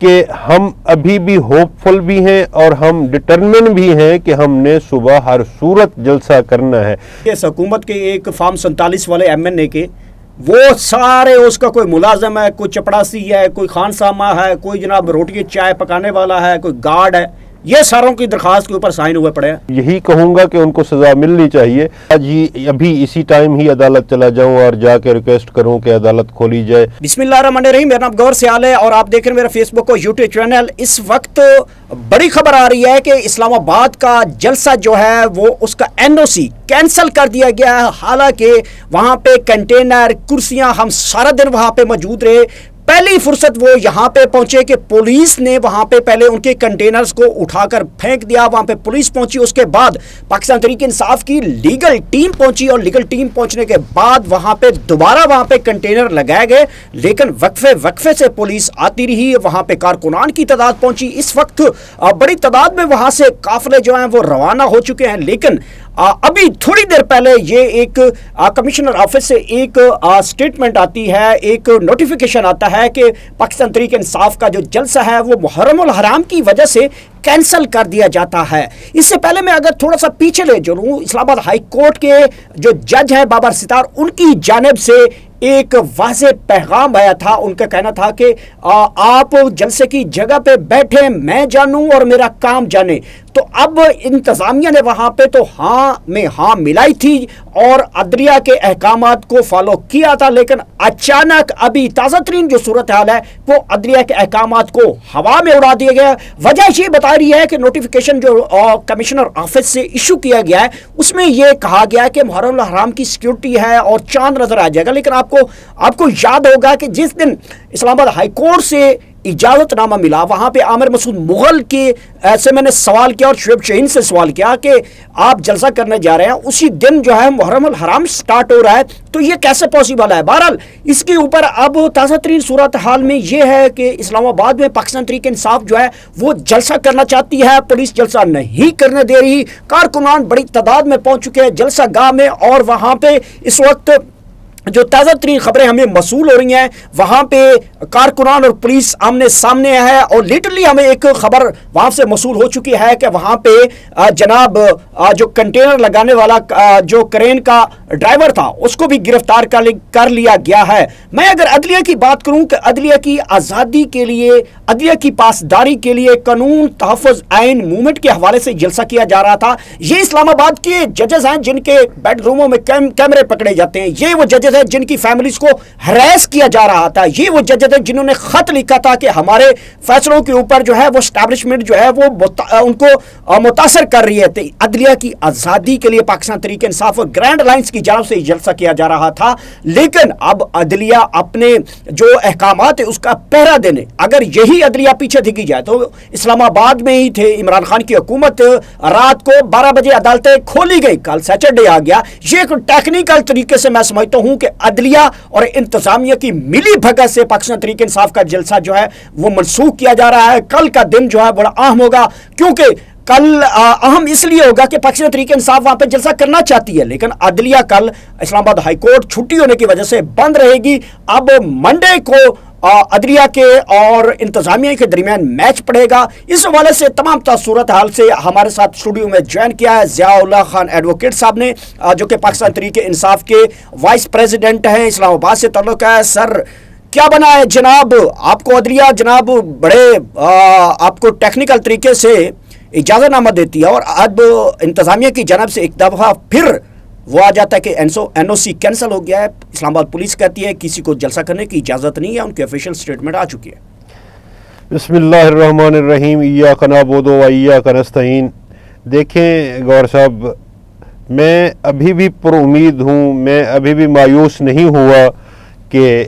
کہ ہم ابھی بھی ہوپ فل بھی ہیں اور ہم ڈٹرمن بھی ہیں کہ ہم نے صبح ہر صورت جلسہ کرنا ہے. اس حکومت کے ایک فارم 47 والے ایم این اے کے وہ سارے اس کا کوئی ملازم ہے, کوئی چپڑاسی ہے, کوئی خان سامہ ہے, کوئی جناب روٹی چائے پکانے والا ہے, کوئی گارڈ ہے, یہ ساروں کی درخواست کے اوپر سائن ہوئے پڑے ہیں. یہی کہوں گا کہ ان کو سزا ملنی چاہیے. آج ہی ابھی اسی ٹائم ہی عدالت چلا جاؤں اور جا کے ریکویسٹ کروں کہ عدالت کھولی جائے. بسم اللہ الرحمن الرحیم. میرا نام گور سیال ہے اور آپ دیکھ رہے ہیں میرا فیس بک اور یوٹیوب چینل. اس وقت بڑی خبر آ رہی ہے کہ اسلام آباد کا جلسہ جو ہے وہ اس کا NOC کینسل کر دیا گیا ہے. حالانکہ وہاں پہ کنٹینر, کرسیاں, ہم سارا دن وہاں پہ موجود رہے. پہلی فرصت وہ یہاں پہ پہنچے کہ پولیس نے وہاں پہ پہلے ان کے کنٹینرز کو اٹھا کر پھینک دیا. وہاں پہ پولیس پہنچی, اس کے بعد پاکستان تحریک انصاف کی لیگل ٹیم پہنچی اور لیگل ٹیم پہنچنے کے بعد وہاں پہ دوبارہ وہاں پہ کنٹینر لگائے گئے. لیکن وقفے سے پولیس آتی رہی. وہاں پہ کارکنان کی تعداد پہنچی. اس وقت بڑی تعداد میں وہاں سے قافلے جو ہیں وہ روانہ ہو چکے ہیں. لیکن ابھی تھوڑی دیر پہلے یہ ایک کمشنر آفس سے ایک سٹیٹمنٹ آتی ہے, ایک نوٹیفیکیشن آتا ہے کہ پاکستان تحریک انصاف کا جو جلسہ ہے وہ محرم الحرام کی وجہ سے کینسل کر دیا جاتا ہے. اس سے پہلے میں اگر تھوڑا سا پیچھے لے چلوں, اسلام آباد ہائی کورٹ کے جو جج ہیں بابر ستار, ان کی جانب سے ایک واضح پیغام آیا تھا. ان کا کہنا تھا کہ آپ جلسے کی جگہ پہ بیٹھے, میں جانوں اور میرا کام جانے. تو اب انتظامیہ نے وہاں پہ تو ہاں میں ہاں ملائی تھی اور عدلیہ کے احکامات کو فالو کیا تھا. لیکن اچانک ابھی تازہ ترین جو صورتحال ہے وہ عدلیہ کے احکامات کو ہوا میں اڑا دیا گیا. وجہ یہ بتا رہی ہے کہ نوٹیفیکیشن جو کمشنر آفس سے ایشو کیا گیا ہے اس میں یہ کہا گیا ہے کہ محرم الحرام کی سیکیورٹی ہے اور چاند نظر آ جائے گا. لیکن آپ کو یاد ہوگا کہ جس دن اسلام آباد ہائی کورٹ سے اجازت نامہ ملا, وہاں پہ عامر مسعود مغل کے سے میں نے سوال کیا اور شعیب شاہین سے سوال کیا کہ آپ جلسہ کرنے جا رہے ہیں, اسی دن جو ہے محرم الحرام سٹارٹ ہو رہا ہے, تو یہ کیسے پاسبل ہے. بہرحال اس کے اوپر اب تازہ ترین صورتحال میں یہ ہے کہ اسلام آباد میں پاکستان تحریک انصاف جو ہے وہ جلسہ کرنا چاہتی ہے, پولیس جلسہ نہیں کرنے دے رہی. کارکنان بڑی تعداد میں پہنچ چکے ہیں جلسہ گاہ میں اور وہاں پہ اس وقت جو تازہ ترین خبریں ہمیں موصول ہو رہی ہیں وہاں پہ کارکنان اور پولیس آمنے سامنے ہے. اور لیٹرلی ہمیں ایک خبر وہاں سے موصول ہو چکی ہے کہ وہاں پہ جناب جو کنٹینر لگانے والا جو کرین کا ڈرائیور تھا اس کو بھی گرفتار کر لیا گیا ہے. میں اگر عدلیہ کی بات کروں کہ عدلیہ کی آزادی کے لیے, عدلیہ کی پاسداری کے لیے قانون تحفظ آئین موومنٹ کے حوالے سے جلسہ کیا جا رہا تھا. یہ اسلام آباد کے ججز ہیں جن کے بیڈ روموں میں کیمرے پکڑے جاتے ہیں. یہ وہ ججز ہیں جن کی فیملیز کو ہراس کیا جا رہا تھا. یہ وہ ججز ہیں جنہوں نے خط لکھا تھا کہ ہمارے فیصلوں کے اوپر جو ہے وہ اسٹیبلشمنٹ جو ہے وہ ان کو متاثر کر رہی ہے. عدلیہ کی آزادی کے لیے پاکستان تحریک انصاف اور گرینڈ الائنس کی جانب سے جلسہ کیا جا رہا تھا. لیکن اب عدلیہ اپنے جو احکامات ہے اس کا پہرا دینے, اگر یہی عدلیہ پیچھے دکھی جائے تو اسلام آباد میں ہی تھے عمران خان کی حکومت, رات کو 12 بجے عدالتیں کھولی گئی, کل سیٹرڈے آ گیا. یہ ایک ٹیکنیکل طریقے سے میں سمجھتا ہوں کہ عدلیہ اور انتظامیہ کی ملی بھگت سے پاکستان تحریک انصاف کا جلسہ جو ہے وہ منسوخ کیا جا رہا ہے. کل کا دن جو ہے بڑا اہم ہوگا, کیونکہ کل اہم اس لیے ہوگا کہ پاکستان تحریک انصاف وہاں پہ جلسہ کرنا چاہتی ہے لیکن عدلیہ کل اسلام آباد ہائی کورٹ چھٹی ہونے کی وجہ سے بند رہے گی. اب منڈے کو عدلیہ کے اور انتظامیہ کے درمیان میچ پڑے گا. اس حوالے سے تمام صورتحال سے ہمارے ساتھ اسٹوڈیو میں جوائن کیا ہے ضیاء اللہ خان ایڈوکیٹ صاحب نے, جو کہ پاکستان تحریک انصاف کے وائس پریزیڈنٹ ہیں, اسلام آباد سے تعلق ہے. سر کیا بنا ہے جناب, آپ کو عدلیہ جناب بڑے آپ کو ٹیکنیکل طریقے سے اجازت نامہ دیتی ہے اور اب انتظامیہ کی جانب سے ایک دفعہ پھر وہ آ جاتا ہے کہ NOC کینسل ہو گیا ہے. اسلام آباد پولیس کہتی ہے کسی کو جلسہ کرنے کی اجازت نہیں ہے, ان کی آفیشیل سٹیٹمنٹ آ چکی ہے. بسم اللہ الرحمن الرحیم. ایاک نعبد و ایاک نستعین. دیکھیں گور صاحب, میں ابھی بھی پر امید ہوں, میں ابھی بھی مایوس نہیں ہوا کہ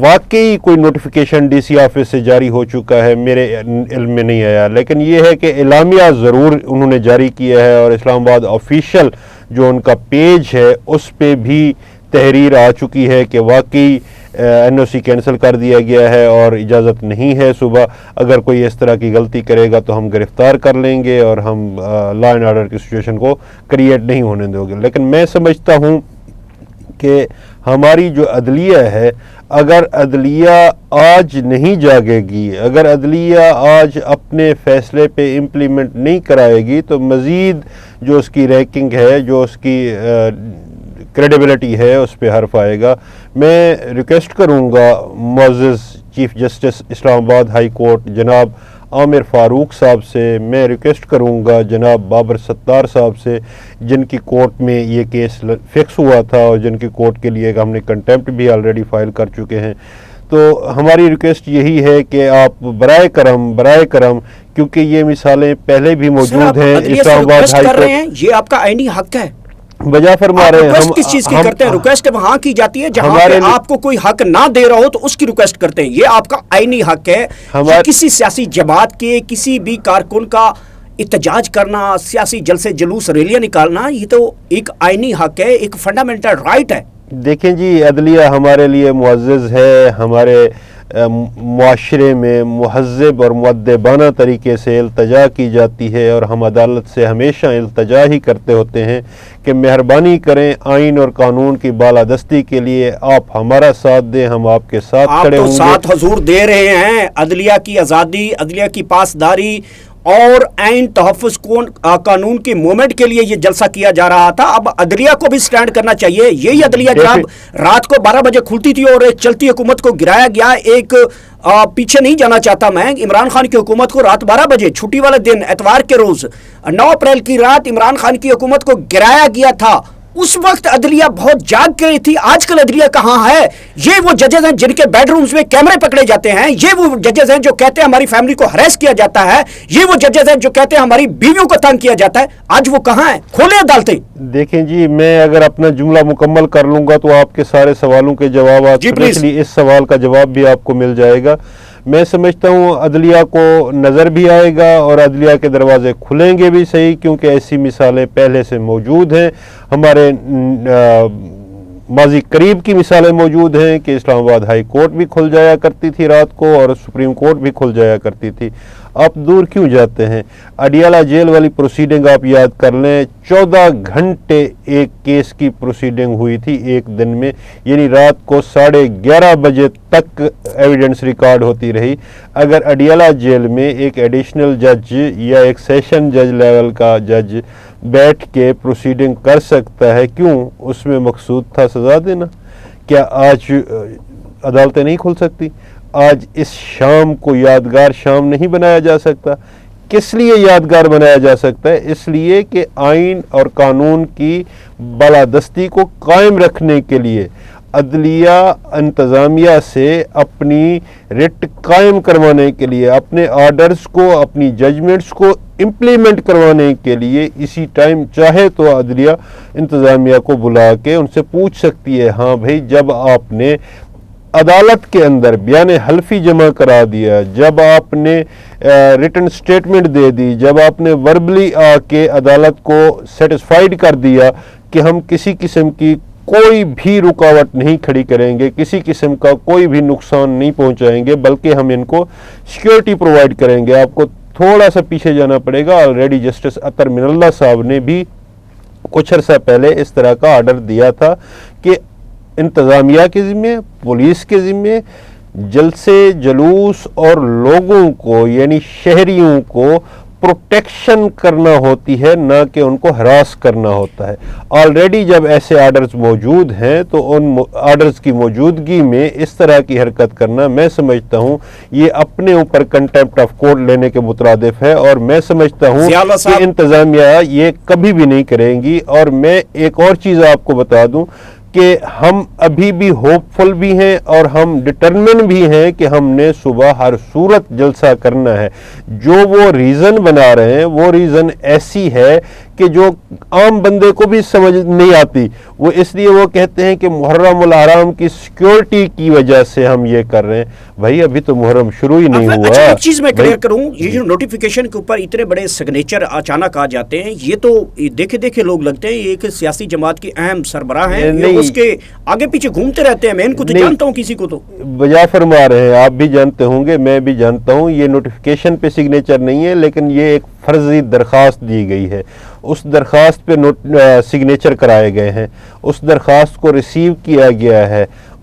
واقعی کوئی نوٹیفیکیشن DC آفس سے جاری ہو چکا ہے, میرے علم میں نہیں آیا. لیکن یہ ہے کہ اعلامیہ ضرور انہوں نے جاری کیا ہے اور اسلام آباد آفیشیل جو ان کا پیج ہے اس پہ بھی تحریر آ چکی ہے کہ واقعی NOC کینسل کر دیا گیا ہے اور اجازت نہیں ہے. صبح اگر کوئی اس طرح کی غلطی کرے گا تو ہم گرفتار کر لیں گے اور ہم لا اینڈ آرڈر کی سچویشن کو کریٹ نہیں ہونے دیں گے. لیکن میں سمجھتا ہوں کہ ہماری جو عدلیہ ہے اگر عدلیہ آج نہیں جاگے گی، اگر عدلیہ آج اپنے فیصلے پہ امپلیمنٹ نہیں کرائے گی تو مزید جو اس کی رینکنگ ہے، جو اس کی کریڈیبلٹی ہے، اس پہ حرف آئے گا۔ میں ریکویسٹ کروں گا معزز چیف جسٹس اسلام آباد ہائی کورٹ جناب عامر فاروق صاحب سے، میں ریکویسٹ کروں گا جناب بابر ستار صاحب سے، جن کی کورٹ میں یہ کیس فکس ہوا تھا اور جن کی کورٹ کے لیے ہم نے کنٹیمپٹ بھی آلریڈی فائل کر چکے ہیں۔ تو ہماری ریکویسٹ یہی ہے کہ آپ برائے کرم کیونکہ یہ مثالیں پہلے بھی موجود ہیں اسلام آباد ہائی کورٹ، یہ آپ کا آئینی حق ہے، بجا فرما رہے ہیں۔ ہم کس چیز کی کرتے ہیں؟ ریکویسٹ وہاں کی جاتی ہے جہاں پہ آپ کو کوئی حق نہ دے رہا ہو تو اس کی ریکویسٹ کرتے ہیں، یہ آپ کا آئینی حق ہے۔ کسی سیاسی جماعت کے کسی بھی کارکن کا احتجاج کرنا، سیاسی جلسے جلوس ریلیاں نکالنا، یہ تو ایک آئینی حق ہے، ایک فنڈامنٹل رائٹ ہے۔ دیکھیں جی، عدلیہ ہمارے لیے معزز ہے، ہمارے معاشرے میں مہذب اور مؤدبانہ طریقے سے التجا کی جاتی ہے، اور ہم عدالت سے ہمیشہ التجا ہی کرتے ہوتے ہیں کہ مہربانی کریں آئین اور قانون کی بالادستی کے لیے آپ ہمارا ساتھ دیں، ہم آپ کے ساتھ کھڑے ہوں گے۔ آپ تو ساتھ حضور دے رہے ہیں، عدلیہ کی آزادی، عدلیہ کی پاسداری اور عین تحفظ قانون کی موومنٹ کے لیے یہ جلسہ کیا جا رہا تھا۔ اب عدلیہ کو بھی سٹینڈ کرنا چاہیے۔ یہی عدلیہ جب رات کو 12 بجے کھلتی تھی اور ایک چلتی حکومت کو گرایا گیا، ایک پیچھے نہیں جانا چاہتا میں، عمران خان کی حکومت کو رات 12 بجے چھٹی والے دن اتوار کے روز 9 اپریل کی رات عمران خان کی حکومت کو گرایا گیا تھا، اس وقت عدلیہ بہت جاگ گئی تھی۔ آج کل عدلیہ کہاں ہے؟ یہ وہ ججز ہیں جن کے بیڈ رومز میں کیمرے پکڑے جاتے ہیں، یہ وہ ججز ہیں جو کہتے ہیں ہماری فیملی کو ہریس کیا جاتا ہے، یہ وہ ججز ہیں جو کہتے ہیں ہماری بیویوں کو تنگ کیا جاتا ہے۔ آج وہ کہاں ہیں؟ کھولیں عدالتیں۔ دیکھیں جی، میں اگر اپنا جملہ مکمل کر لوں گا تو آپ کے سارے سوالوں کے جوابات، اسپیشلی اس سوال کا جواب بھی آپ کو مل جائے گا۔ میں سمجھتا ہوں عدلیہ کو نظر بھی آئے گا اور عدلیہ کے دروازے کھلیں گے بھی صحیح، کیونکہ ایسی مثالیں پہلے سے موجود ہیں۔ ہمارے ماضی قریب کی مثالیں موجود ہیں کہ اسلام آباد ہائی کورٹ بھی کھل جایا کرتی تھی رات کو اور سپریم کورٹ بھی کھل جایا کرتی تھی۔ آپ دور کیوں جاتے ہیں؟ اڈیالہ جیل والی پروسیڈنگ آپ یاد کر لیں، 14 گھنٹے ایک کیس کی پروسیڈنگ ہوئی تھی ایک دن میں، یعنی رات کو 11:30 بجے تک ایویڈنس ریکارڈ ہوتی رہی۔ اگر اڈیالہ جیل میں ایک ایڈیشنل جج یا ایک سیشن جج لیول کا جج بیٹھ کے پروسیڈنگ کر سکتا ہے، کیوں؟ اس میں مقصود تھا سزا دینا۔ کیا آج عدالتیں نہیں کھل سکتی؟ آج اس شام کو یادگار شام نہیں بنایا جا سکتا؟ کس لیے یادگار بنایا جا سکتا ہے؟ اس لیے کہ آئین اور قانون کی بالادستی کو قائم رکھنے کے لیے عدلیہ انتظامیہ سے اپنی رٹ قائم کروانے کے لیے، اپنے آرڈرز کو، اپنی ججمنٹس کو امپلیمنٹ کروانے کے لیے اسی ٹائم چاہے تو عدلیہ انتظامیہ کو بلا کے ان سے پوچھ سکتی ہے، ہاں بھائی جب آپ نے عدالت کے اندر بیان حلفی جمع کرا دیا، جب آپ نے ریٹن سٹیٹمنٹ دے دی، جب آپ نے وربلی آ کے عدالت کو سیٹسفائیڈ کر دیا کہ ہم کسی قسم کی کوئی بھی رکاوٹ نہیں کھڑی کریں گے، کسی قسم کا کوئی بھی نقصان نہیں پہنچائیں گے، بلکہ ہم ان کو سیکیورٹی پرووائڈ کریں گے۔ آپ کو تھوڑا سا پیچھے جانا پڑے گا، آلریڈی جسٹس اطہر من اللہ صاحب نے بھی کچھ عرصہ پہلے اس طرح کا آرڈر دیا تھا کہ انتظامیہ کے ذمے، پولیس کے ذمے جلسے جلوس اور لوگوں کو یعنی شہریوں کو پروٹیکشن کرنا ہوتی ہے، نہ کہ ان کو ہراس کرنا ہوتا ہے۔ آلریڈی جب ایسے آرڈرز موجود ہیں تو ان آرڈرز کی موجودگی میں اس طرح کی حرکت کرنا میں سمجھتا ہوں یہ اپنے اوپر کنٹیمپٹ آف کورٹ لینے کے مترادف ہے، اور میں سمجھتا ہوں کہ انتظامیہ یہ کبھی بھی نہیں کریں گی۔ اور میں ایک اور چیز آپ کو بتا دوں کہ ہم ابھی بھی ہوپ فل بھی ہیں اور ہم ڈٹرمن بھی ہیں کہ ہم نے صبح ہر صورت جلسہ کرنا ہے۔ جو وہ ریزن بنا رہے ہیں وہ ریزن ایسی ہے کہ جو عام بندے کو بھی سمجھ نہیں آتی، وہ اس لیے وہ کہتے ہیں کہ محرم الحرام کی سیکیورٹی کی وجہ سے ہم یہ کر رہے ہیں۔ بھائی ابھی تو محرم شروع ہی نہیں ہوا۔ اچھا ایک چیز میں کلیئر کروں، یہ جو نوٹیفیکیشن کے اوپر اتنے بڑے سگنیچر اچانک آ جاتے ہیں، یہ تو دیکھے لوگ لگتے ہیں یہ ایک سیاسی جماعت کی اہم سربراہ ہیں، یہ اس کے آگے پیچھے گھومتے رہتے ہیں۔ میں ان کو تو جانتا ہوں، کسی کو تو بجا فرما رہے ہیں، آپ بھی جانتے ہوں گے، میں بھی جانتا ہوں، یہ نوٹیفیکیشن پہ سگنیچر نہیں ہے، لیکن یہ ایک فرضی درخواست دی گئی ہے، اس درخواست پہ سگنیچر کرائے گئے ہیں، اس درخواست کو ریسیو کیا گیا ہے،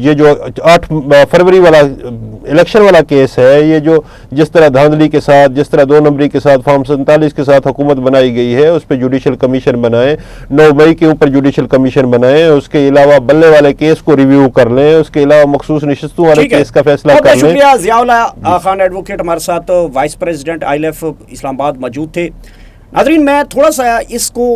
یہ جو 8 فروری والا الیکشن والا کیس ہے، یہ جو جس طرح دھاندلی کے ساتھ، جس طرح 2 نمبری کے ساتھ فارم 47 کے ساتھ حکومت بنائی گئی ہے، اس پہ جوڈیشل کمیشن بنائیں، 9 مئی کے اوپر جوڈیشل کمیشن بنائیں، اس کے علاوہ بلے والے کیس کو ریویو کر لیں، اس کے علاوہ مخصوص نشستوں والے کیس کا فیصلہ کر لیں۔ شکریہ ضیاء اللہ خان ایڈوکیٹ ہمارے ساتھ وائس پریزیڈنٹ ILF اسلام آباد موجود تھے۔ ناظرین میں تھوڑا سا اس کو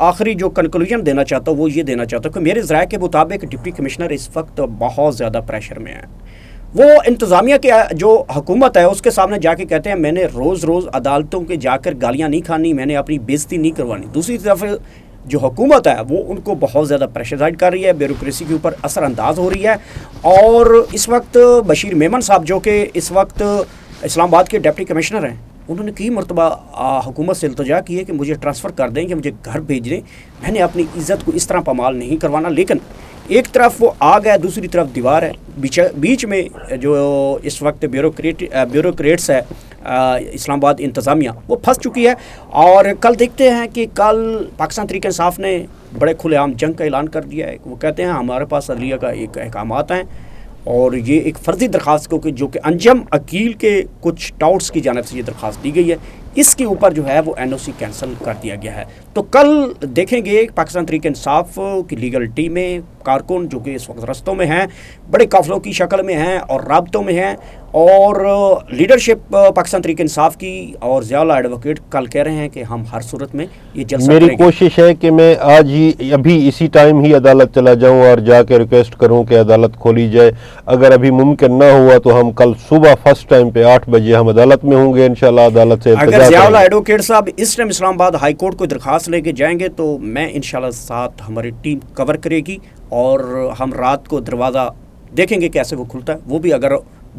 آخری جو کنکلوژن دینا چاہتا ہوں وہ یہ دینا چاہتا ہوں کہ میرے ذرائع کے مطابق ڈپٹی کمشنر اس وقت بہت زیادہ پریشر میں ہیں۔ وہ انتظامیہ کے جو حکومت ہے اس کے سامنے جا کے کہتے ہیں میں نے روز عدالتوں کے جا کر گالیاں نہیں کھانی، میں نے اپنی بےزتی نہیں کروانی۔ دوسری طرف جو حکومت ہے وہ ان کو بہت زیادہ پریشرائز کر رہی ہے، بیوروکریسی کے اوپر اثر انداز ہو رہی ہے، اور اس وقت بشیر میمن صاحب جو کہ اس وقت اسلام آباد کے ڈپٹی کمشنر ہیں، انہوں نے کئی مرتبہ حکومت سے التجا کی ہے کہ مجھے ٹرانسفر کر دیں، کہ مجھے گھر بھیج دیں، میں نے اپنی عزت کو اس طرح پامال نہیں کروانا۔ لیکن ایک طرف وہ آگ ہے، دوسری طرف دیوار ہے، بیچ میں جو اس وقت بیوروکریٹس ہے اسلام آباد انتظامیہ وہ پھنس چکی ہے۔ اور کل دیکھتے ہیں کہ کل پاکستان تحریک انصاف نے بڑے کھلے عام جنگ کا اعلان کر دیا ہے۔ وہ کہتے ہیں ہمارے پاس عدلیہ کا ایک احکامات ہیں، اور یہ ایک فرضی درخواست کو جو کہ انجم عقیل کے کچھ ٹاؤٹس کی جانب سے یہ درخواست دی گئی ہے، اس کے اوپر جو ہے وہ NOC کینسل کر دیا گیا ہے۔ تو کل دیکھیں گے پاکستان تحریک انصاف کی لیگل ٹیمیں، کارکن جو کہ اس وقت رستوں میں ہیں، بڑے قافلوں کی شکل میں ہیں اور رابطوں میں ہیں، اور لیڈرشپ پاکستان تحریک انصاف کی اور ضیاء اللہ ایڈوکیٹ کل کہہ رہے ہیں کہ ہم ہر صورت میں یہ جلسہ میری کریں گے۔ کوشش ہے کہ میں آج ہی ابھی اسی ٹائم ہی عدالت چلا جاؤں اور جا کے ریکویسٹ کروں کہ عدالت کھولی جائے۔ اگر ابھی ممکن نہ ہوا تو ہم کل صبح فرسٹ ٹائم پہ 8 بجے ہم عدالت میں ہوں گے، انشاءاللہ عدالت سے اگر ضیاء اللہ ایڈوکیٹ صاحب اس ٹائم اسلام آباد ہائی کورٹ کو درخواست لے کے جائیں گے تو میں انشاءاللہ ساتھ ہماری ٹیم کور کرے گی، اور ہم رات کو دروازہ دیکھیں گے کیسے وہ کھلتا ہے۔ وہ بھی اگر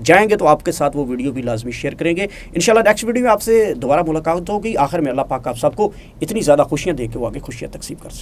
جائیں گے تو آپ کے ساتھ وہ ویڈیو بھی لازمی شیئر کریں گے۔ انشاءاللہ نیکسٹ ویڈیو میں آپ سے دوبارہ ملاقات ہوگی۔ آخر میں اللہ پاک آپ سب کو اتنی زیادہ خوشیاں دے کے وہ آگے خوشیاں تقسیم کر سکیں۔